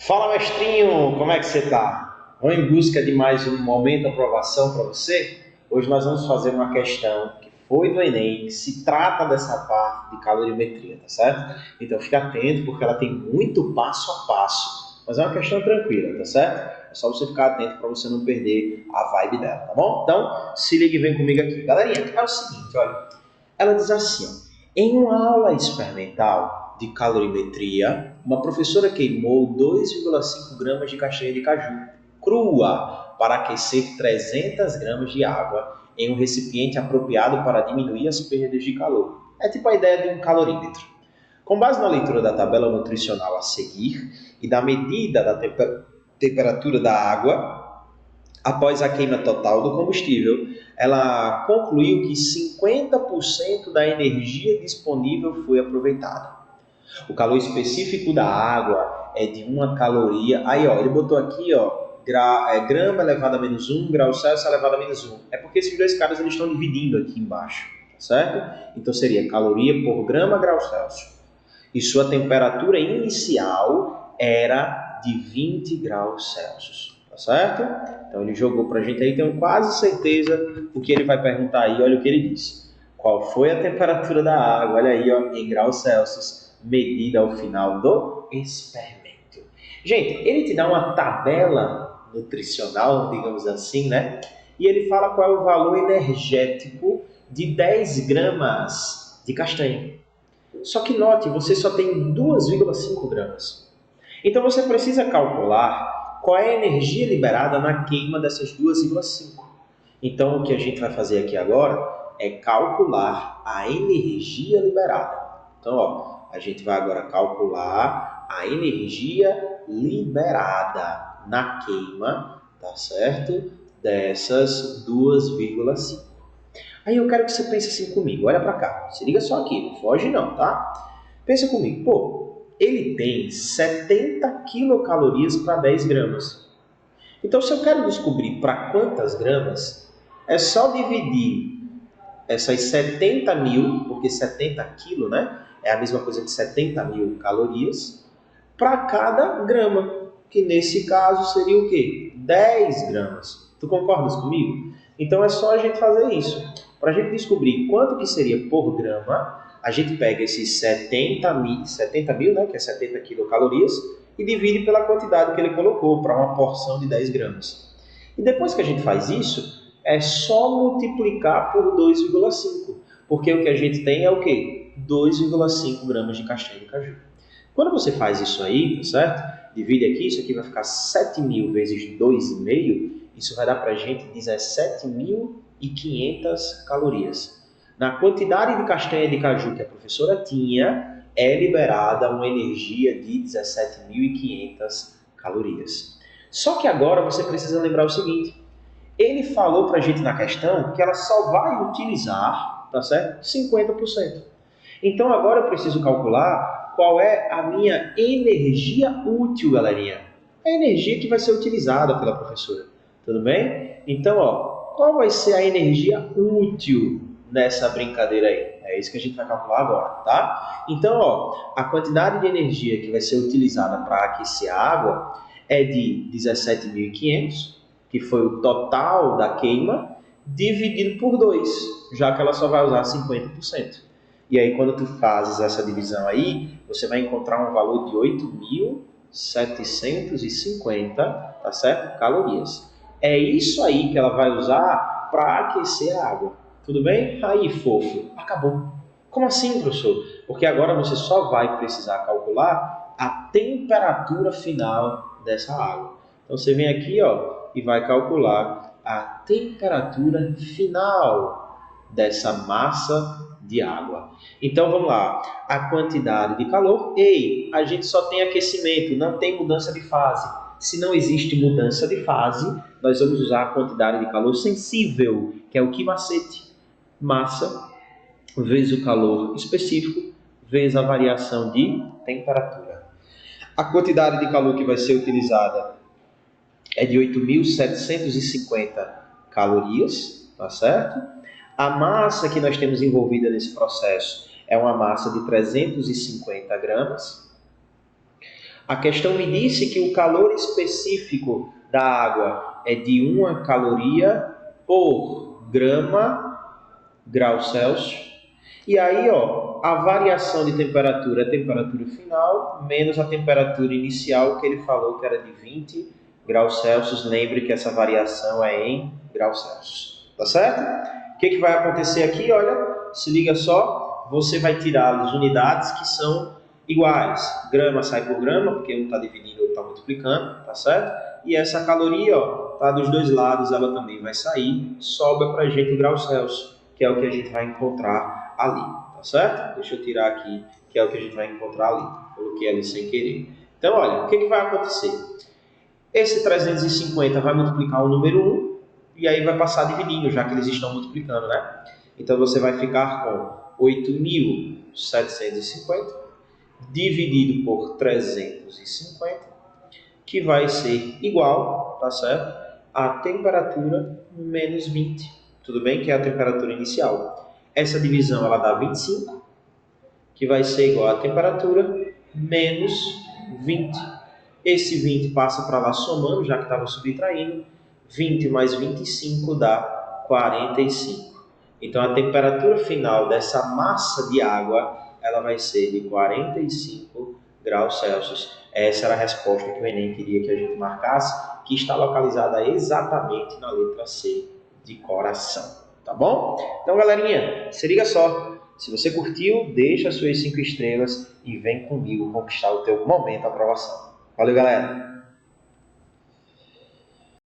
Fala, mestrinho, como é que você tá? Vamos em busca de mais um momento de aprovação para você? Hoje nós vamos fazer uma questão que foi do Enem, que se trata dessa parte de calorimetria, tá certo? Então fica atento, porque ela tem muito passo a passo, mas é uma questão tranquila, tá certo? É só você ficar atento para você não perder a vibe dela, tá bom? Então, se liga e vem comigo aqui. Galerinha, é o seguinte, olha, ela diz assim, ó, em uma aula experimental de calorimetria, uma professora queimou 2,5 gramas de castanha de caju crua para aquecer 300 gramas de água em um recipiente apropriado para diminuir as perdas de calor. É tipo a ideia de um calorímetro. Com base na leitura da tabela nutricional a seguir e da medida da temperatura da água, após a queima total do combustível, ela concluiu que 50% da energia disponível foi aproveitada. O calor específico da água é de 1 caloria. Aí, ó, ele botou aqui, ó, grama elevado a menos 1, grau Celsius elevado a menos 1. É porque esses dois caras eles estão dividindo aqui embaixo, tá certo? Então seria caloria por grama grau Celsius. E sua temperatura inicial era de 20 graus Celsius, tá certo? Então ele jogou para a gente aí, tenho quase certeza o que ele vai perguntar aí, olha o que ele disse. Qual foi a temperatura da água, olha aí, ó, em graus Celsius, medida ao final do experimento. Gente, ele te dá uma tabela nutricional, digamos assim, né? E ele fala qual é o valor energético de 10 gramas de castanha. Só que note, você só tem 2,5 gramas. Então você precisa calcular qual é a energia liberada na queima dessas 2,5. Então o que a gente vai fazer aqui agora é calcular a energia liberada. Então, ó, a gente vai agora calcular a energia liberada na queima, tá certo? Dessas 2,5. Aí eu quero que você pense assim comigo, olha para cá, se liga só aqui, não foge não, tá? Pensa comigo, pô, ele tem 70 quilocalorias para 10 gramas. Então, se eu quero descobrir para quantas gramas, é só dividir essas 70 mil, porque 70 quilos, né? É a mesma coisa que 70 mil calorias, para cada grama, que nesse caso seria o quê? 10 gramas. Tu concordas comigo? Então é só a gente fazer isso. Para a gente descobrir quanto que seria por grama, a gente pega esses 70 mil, né, que é 70 quilocalorias, e divide pela quantidade que ele colocou para uma porção de 10 gramas. E depois que a gente faz isso, é só multiplicar por 2,5, porque o que a gente tem é o quê? 2,5 gramas de castanha de caju. Quando você faz isso aí, tá certo? Divide aqui, isso aqui vai ficar 7.000 vezes 2,5, isso vai dar para a gente 17.500 calorias. Na quantidade de castanha de caju que a professora tinha, é liberada uma energia de 17.500 calorias. Só que agora você precisa lembrar o seguinte, ele falou para a gente na questão que ela só vai utilizar, tá certo? 50%. Então agora eu preciso calcular qual é a minha energia útil, galerinha. A energia que vai ser utilizada pela professora. Tudo bem? Então, ó, qual vai ser a energia útil nessa brincadeira aí? É isso que a gente vai calcular agora, tá? Então, ó, a quantidade de energia que vai ser utilizada para aquecer a água é de 17.500, que foi o total da queima, dividido por 2, já que ela só vai usar 50%. E aí, quando tu fazes essa divisão aí, você vai encontrar um valor de 8.750, tá certo? Calorias. É isso aí que ela vai usar para aquecer a água. Tudo bem? Aí, fofo, acabou. Como assim, professor? Porque agora você só vai precisar calcular a temperatura final dessa água. Então, você vem aqui, ó, e vai calcular a temperatura final dessa massa de água. Então vamos lá, a quantidade de calor, ei, a gente só tem aquecimento, não tem mudança de fase. Se não existe mudança de fase, nós vamos usar a quantidade de calor sensível, que é o que macete, massa vezes o calor específico, vezes a variação de temperatura. A quantidade de calor que vai ser utilizada é de 8.750 calorias, tá certo? A massa que nós temos envolvida nesse processo é uma massa de 350 gramas. A questão me disse que o calor específico da água é de 1 caloria por grau Celsius. E aí, ó, a variação de temperatura é a temperatura final menos a temperatura inicial, que ele falou que era de 20 graus Celsius. Lembre que essa variação é em graus Celsius. Tá certo? O que vai acontecer aqui? Olha, se liga só, você vai tirar as unidades que são iguais. Grama sai por grama, porque um está dividindo, outro está multiplicando, tá certo? E essa caloria, ó, tá dos dois lados, ela também vai sair, sobra para a gente o grau Celsius, que é o que a gente vai encontrar ali, tá certo? Deixa eu tirar aqui, que é o que a gente vai encontrar ali. Coloquei ali sem querer. Então, olha, o que vai acontecer? Esse 350 vai multiplicar o número 1, e aí vai passar dividindo, já que eles estão multiplicando, né? Então, você vai ficar com 8.750 dividido por 350, que vai ser igual, tá certo? A temperatura menos 20, tudo bem? Que é a temperatura inicial. Essa divisão ela dá 25, que vai ser igual a temperatura menos 20. Esse 20 passa para lá somando, já que estava subtraindo. 20 mais 25 dá 45. Então, a temperatura final dessa massa de água, ela vai ser de 45 graus Celsius. Essa era a resposta que o Enem queria que a gente marcasse, que está localizada exatamente na letra C de coração. Tá bom? Então, galerinha, se liga só. Se você curtiu, deixa as suas 5 estrelas e vem comigo conquistar o teu momento de aprovação. Valeu, galera!